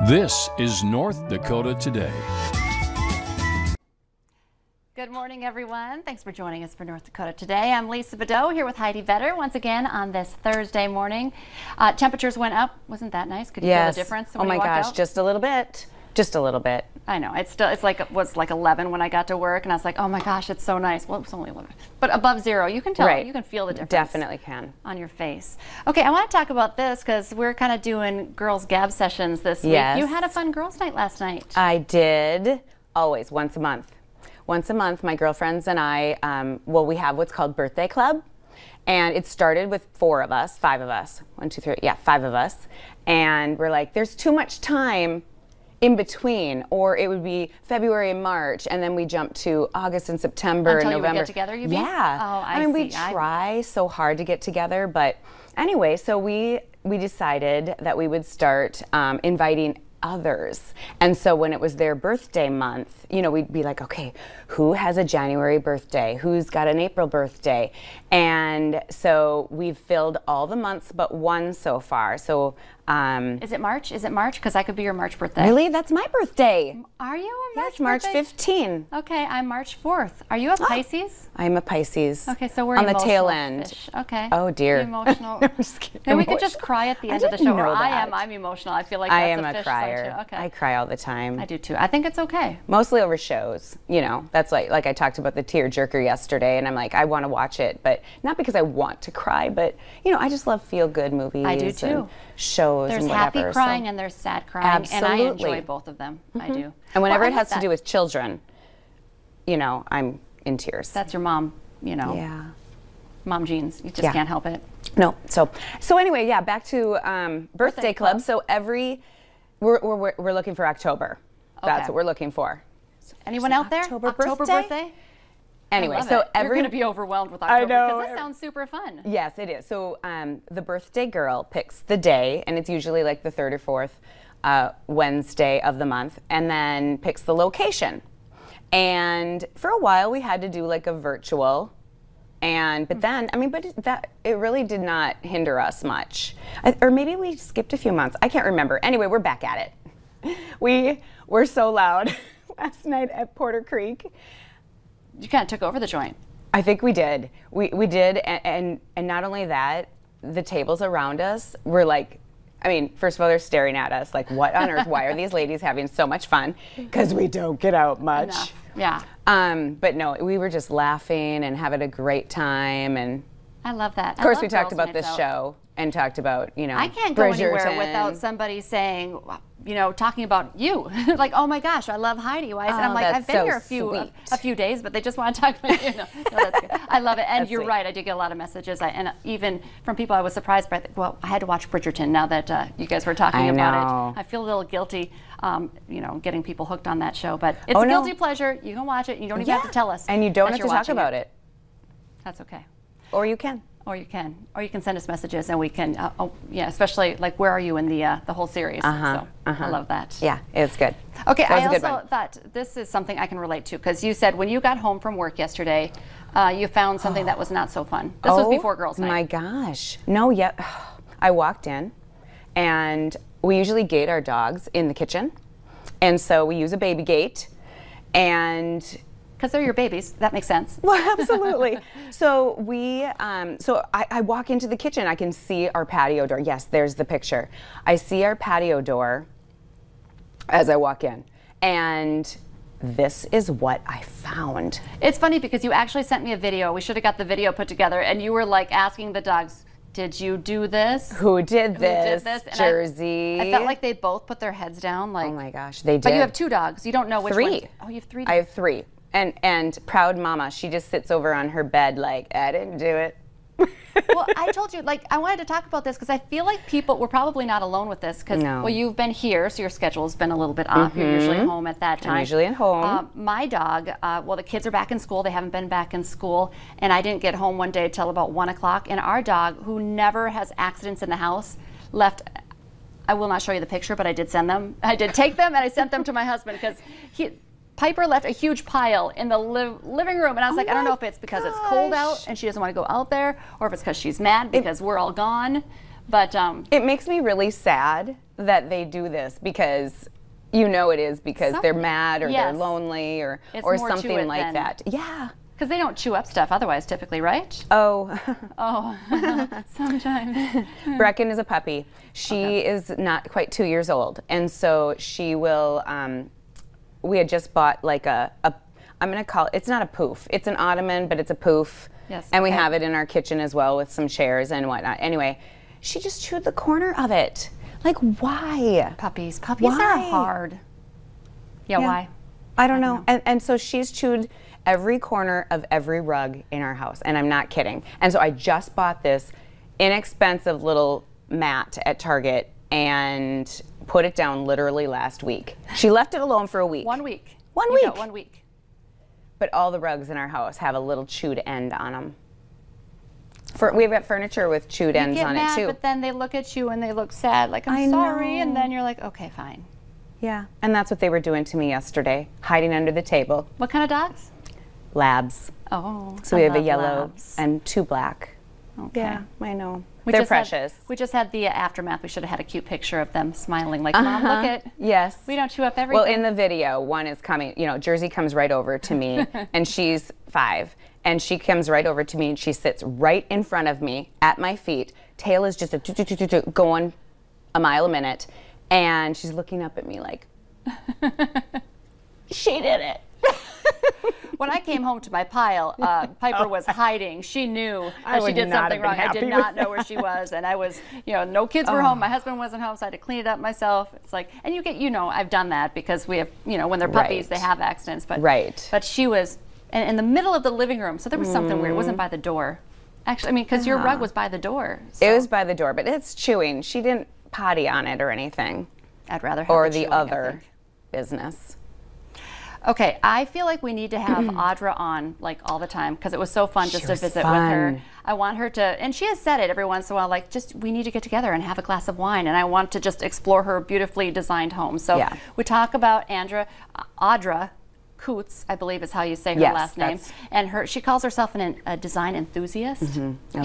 This is North Dakota Today. Good morning, everyone. Thanks for joining us for North Dakota Today. I'm Lisa Bedeau here with Heidi Vetter once again on this Thursday morning. Temperatures went up. Wasn't that nice? Could you feel the difference? Oh my gosh, just a little bit. Just a little bit. I know. It's like it was like 11 when I got to work, and I was like, oh my gosh, it's so nice. Well, it was only 11, but above zero, you can tell. Right. You can feel the difference. Definitely can. On your face. Okay, I want to talk about this because we're kind of doing girls' gab sessions this week. Yes. You had a fun girls' night last night. I did. Always, once a month. Once a month, my girlfriends and I, we have what's called Birthday Club. And it started with five of us. 1, 2, 3, yeah, 5 of us. And we're like, there's too much time in between, or it would be February and March, and then we jump to August and September and November. Until you would get together, you mean? Yeah. Oh, I mean, see. we try so hard to get together, but anyway, so we decided that we would start inviting others. And so when it was their birthday month, you know, we'd be like, okay, who has a January birthday? Who's got an April birthday? And so we've filled all the months but one so far. So is it March? Is it March? Because I could be your March birthday. Really? That's my birthday. Are you a March Yes, March birthday? 15. Okay, I'm March 4th. Are you a Pisces? I'm a Pisces. Okay, so we're on the tail emotional end. fish. Okay. Oh dear. Emotional. I'm just kidding. Maybe we could just cry at the end of the show. didn't Or know I that. am. I'm emotional. I feel like that's I am a a fish crier. side too. Okay. I cry all the time. I do too. I think it's okay. Mostly over shows, you know. That's like I talked about the tear jerker yesterday, and I'm like, I want to watch it, but not because I want to cry, but you know, I just love feel good movies. I do too. And shows There's and whatever. happy crying and there's sad crying, Absolutely. and I enjoy both of them. I do. And whenever Well, it has to do with children, you know, I'm in tears. that's your mom, you know. Yeah. Mom genes. You just Yeah. can't help it. No. So anyway, yeah. Back to birthday club. So we're looking for October. That's Okay. what we're looking for. Anyone out there? October birthday? Anyway, I love so it. You're going to be overwhelmed with October because this sounds super fun. Yes, it is. So the birthday girl picks the day, and it's usually like the 3rd or 4th Wednesday of the month, and then picks the location. And for a while, we had to do like a virtual, but then, I mean, it really did not hinder us much. Or maybe we skipped a few months. I can't remember. Anyway, we're back at it. We were so loud last night at Porter Creek. You kind of took over the joint. I think we did. We did, and not only that, the tables around us were like, I mean, first of all, they're staring at us like, what on earth? Why are these ladies having so much fun? Because we don't get out much. Enough. Yeah. But no, we were just laughing and having a great time, and I love that. of course we talked about this show and talked about, you know, I can't go anywhere Bridgerton. without somebody saying, you know, talking about you. Like, oh my gosh, I love Heidi Weiss. And I'm like, that's I've been so here a sweet. few days, but they just want to talk about you. No, that's good. I love it. And That's you're sweet. right. I did get a lot of messages. And even from people I was surprised by. Well, I had to watch Bridgerton now that you guys were talking I about know. it. I feel a little guilty, you know, getting people hooked on that show. But it's a guilty pleasure. You can watch it. You don't even have to tell us. And you don't that have to you're talk watching about it. That's okay. Or you can. Or you can send us messages, and we can. Yeah, especially like, where are you in the whole series? So I love that. Yeah, it's good. Okay, That was I a good also one. thought this is something I can relate to because you said when you got home from work yesterday, you found something that was not so fun. This was before girls' night. My gosh. No, yeah. I walked in, and we usually gate our dogs in the kitchen, and so we use a baby gate, and because they're your babies. That makes sense. well, absolutely. So I walk into the kitchen. I can see our patio door. Yes, there's the picture. I see our patio door as I walk in, and this is what I found. It's funny because you actually sent me a video. We should have got the video put together, and you were like asking the dogs, did you do this? Who did this? And Jersey. I felt like they both put their heads down. Like, oh my gosh, they did. But you have 2 dogs. You don't know which 3. one. Oh, you have 3 dogs. I have 3. And proud mama, she just sits over on her bed like, I didn't do it. Well, I told you, like, I wanted to talk about this because I feel like we're probably not alone with this because, No. well, you've been here, so your schedule's been a little bit off. You're usually home at that time. I'm usually at home. My dog, well, the kids are back in school. They haven't been back in school, and I didn't get home one day till about 1 o'clock. And our dog, who never has accidents in the house, left. I will not show you the picture, but I did send them. I did take them, and I sent them to my husband because Piper left a huge pile in the living room, and I was like, I don't know if it's because it's cold out and she doesn't want to go out there, or if it's because she's mad because we're all gone. But it makes me really sad that they do this because you know it is because they're mad or they're lonely or something like that. Yeah. Because they don't chew up stuff otherwise, typically, right? Oh. Oh, sometimes. Brecken is a puppy. She is not quite 2 years old, and so she will. We had just bought like I'm going to call it. It's not a poof. It's an ottoman, but it's a poof. Yes. And we have it in our kitchen as well with some chairs and whatnot. Anyway, she just chewed the corner of it. Like, why? Puppies are Why? hard. Yeah, why? I don't know. And so she's chewed every corner of every rug in our house, and I'm not kidding. And so I just bought this inexpensive little mat at Target and put it down literally last week. She left it alone for a week. 1 week. One week. Got 1 week. But all the rugs in our house have a little chewed end on them. We've got furniture with chewed ends on mad, it too. But then they look at you and they look sad, like I'm sorry, and then you're like, okay, fine. Yeah, and that's what they were doing to me yesterday, hiding under the table. What kind of dogs? Labs. Oh, so we have a love yellow labs. and 2 black. Okay. Yeah, I know. They're precious. We just had the aftermath. We should have had a cute picture of them smiling, like, Mom, look at. Yes. We don't chew up everything. Well, in the video, one is coming. You know, Jersey comes right over to me, and she's 5. And she comes right over to me and she sits right in front of me at my feet. Tail is just going a mile a minute. And she's looking up at me like, she did it. When I came home to my pile, Piper was hiding. She knew that she did something wrong. I did not know where she was, and I was, no kids were home. My husband wasn't home, so I had to clean it up myself. It's like, and you get, I've done that because we have, when they're puppies, they have accidents. But But she was in the middle of the living room, so there was something weird. It wasn't by the door. Actually, because your rug was by the door. So. It was by the door, but it's chewing. She didn't potty on it or anything. I'd rather have or the the chewing, other business. Okay, I feel like we need to have Audra on like all the time because it was so fun just to visit with her. I want her to, and she has said it every once in a while, like we need to get together and have a glass of wine, and I want to just explore her beautifully designed home. So we talk about Audra Coots, I believe is how you say her last name, and she calls herself a design enthusiast.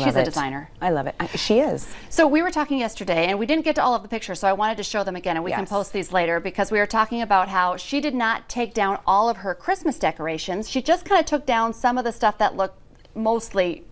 She's a designer. I love it. She is. So we were talking yesterday, and we didn't get to all of the pictures, so I wanted to show them again, and we can post these later, because we were talking about how she did not take down all of her Christmas decorations. She just kind of took down some of the stuff that looked mostly,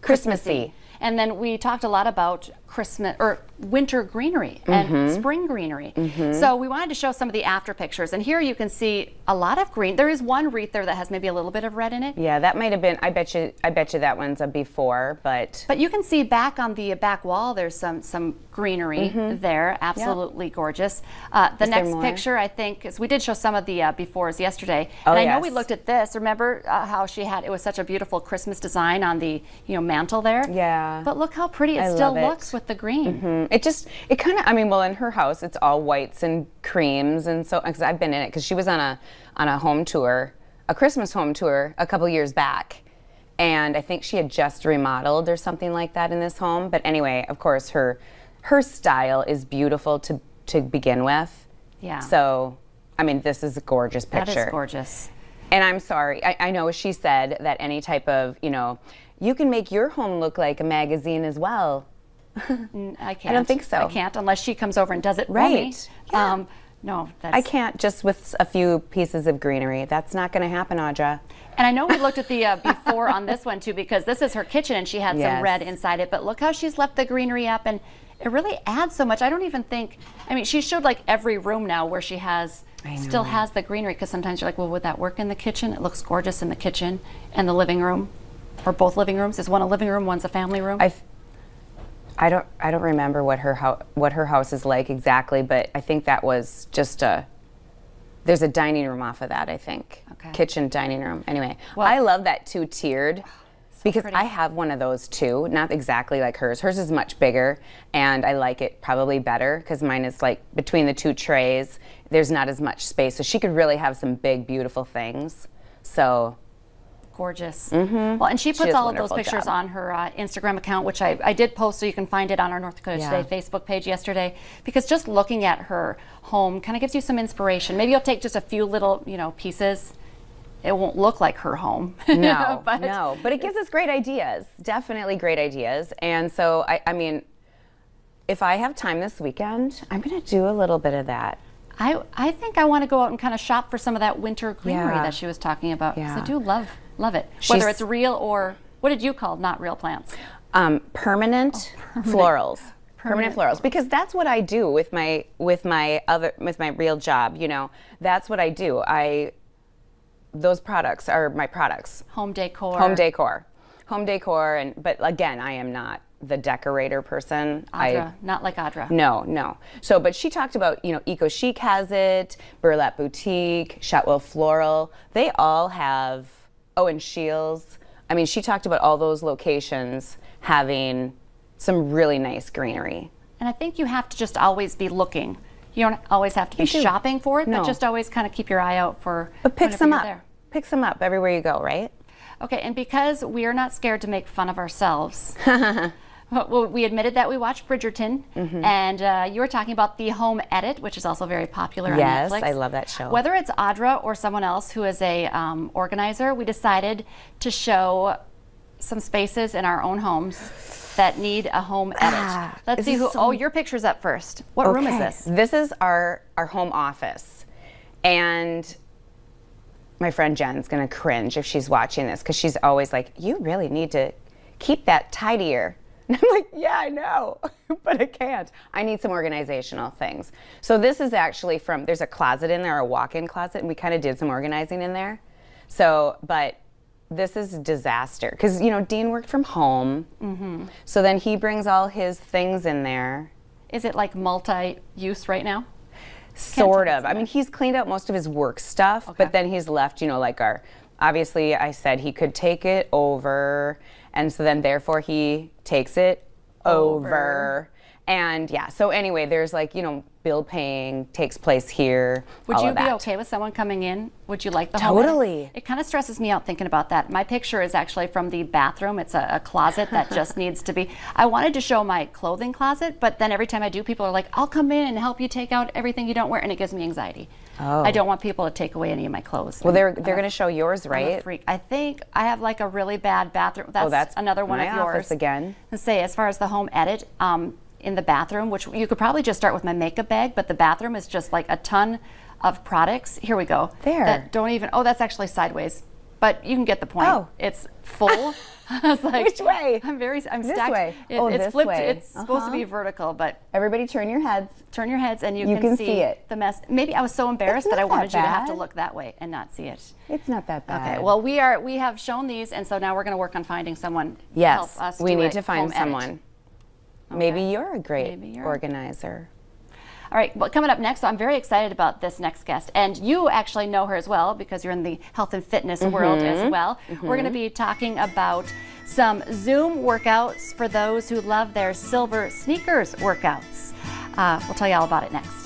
Christmassy. And then we talked a lot about Christmas or winter greenery and spring greenery. So we wanted to show some of the after pictures. And here you can see a lot of green. There is one wreath there that has maybe a little bit of red in it. Yeah, that might have been. I bet you that one's a before, but you can see back on the back wall. There's some greenery there. Absolutely gorgeous. The next picture, I think, is we did show some of the befores yesterday. And I know we looked at this. Remember how it was such a beautiful Christmas design on the mantle there. Yeah. But look how pretty it still looks with the green. It kind of, well, in her house, it's all whites and creams, and so, because I've been in it, because she was on a home tour, a Christmas home tour, a couple years back, and I think she had just remodeled or something like that in this home. But anyway, of course, her style is beautiful to begin with. Yeah. So, this is a gorgeous picture. That is gorgeous. And I'm sorry, I know she said that any type of, you can make your home look like a magazine as well. I can't. I don't think so. I can't unless she comes over and does it for me. Yeah. No, I can't just with a few pieces of greenery. That's not going to happen, Audra. And I know we looked at the before on this one too, because this is her kitchen and she had some red inside it. But look how she's left the greenery up, and it really adds so much. I don't even think. She showed like every room now where she still has the greenery, because sometimes you're like, well, would that work in the kitchen? It looks gorgeous in the kitchen and the living room, or both living rooms. Is one a living room, one's a family room? I don't remember what her house is like exactly, but I think that was just there's a dining room off of that, I think. Okay. Kitchen, dining room. Anyway, well, I love that 2-tiered because pretty. I have one of those too. Not exactly like hers. Hers is much bigger, and I like it probably better because mine is like between the 2 trays. There's not as much space, so she could really have some big, beautiful things. So. Gorgeous. Well, and she puts all of those pictures on her Instagram account, which I did post, so you can find it on our North Dakota Today Facebook page yesterday, because just looking at her home kind of gives you some inspiration. Maybe you'll take just a few little, pieces. It won't look like her home. No, but it gives us great ideas, definitely great ideas. And so, if I have time this weekend, I'm going to do a little bit of that. I think I want to go out and kind of shop for some of that winter greenery that she was talking about. Yeah. I do love it. Whether it's real or, what did you call not real plants? Permanent florals. Permanent florals, because that's what I do with my real job. You know, that's what I do. Those products are my products. Home decor. But again, I am not the decorator person. Audra, not like Audra. No. So, but she talked about, you know, Eco Chic has it, Burlap Boutique, Shotwell Floral. They all have. Oh, and Shields. I mean, she talked about all those locations having some really nice greenery. And I think you have to just always be looking. You don't always have to be shopping for it, but just always kind of keep your eye out for. But pick some up. There. Pick some up everywhere you go, right? Okay, and because we are not scared to make fun of ourselves, well, we admitted that we watched Bridgerton, and you were talking about the Home Edit, which is also very popular on Netflix. Yes, I love that show. Whether it's Audra or someone else who is a organizer, we decided to show some spaces in our own homes that need a home edit. Let's see who. Oh, your picture's up first. What room is this? This is our home office, and my friend Jen's gonna cringe if she's watching this because she's always like, "You really need to keep that tidier." And I'm like, "Yeah, I know, but I can't. I need some organizational things." So this is actually there's a closet in there, a walk-in closet, and we kind of did some organizing in there. So, but this is disaster because, you know, Dean worked from home. So then he brings all his things in there. Is it like multi-use right now? Sort of. I mean, he's cleaned out most of his work stuff, but then he's left, you know, like obviously I said he could take it over, and so then therefore he takes it over. And yeah, so anyway, there's like, you know, bill paying takes place here. Would you be okay with someone coming in? Would you like the home edit? Totally. It kind of stresses me out thinking about that. My picture is actually from the bathroom. It's a closet that just needs to be. I wanted to show my clothing closet, but then every time I do, people are like, "I'll come in and help you take out everything you don't wear," and it gives me anxiety. I don't want people to take away any of my clothes. Well, they're going to show yours, right? I'm a freak. I think I have like a really bad bathroom. That's another one of yours. Office again. And say, as far as the home edit, in the bathroom, which you could probably just start with my makeup bag, but the bathroom is just like a ton of products. Here we go. There. That don't even, that's actually sideways, but you can get the point. Oh. It's full. I was like, which way? I'm this stacked. way. It's this flipped. way. It's supposed to be vertical, but everybody turn your heads. Turn your heads and you can see it. The mess. Maybe I was so embarrassed that I wanted you to have to look that way and not see it. It's not that bad. Okay. Well, we have shown these, and so now we're going to work on finding someone. Yes. To help us we do need a to find home someone. edit. Maybe you're a great organizer. All right, well, coming up next, so I'm very excited about this next guest. And you actually know her as well because you're in the health and fitness world as well. We're going to be talking about some Zoom workouts for those who love their silver sneakers workouts. We'll tell you all about it next.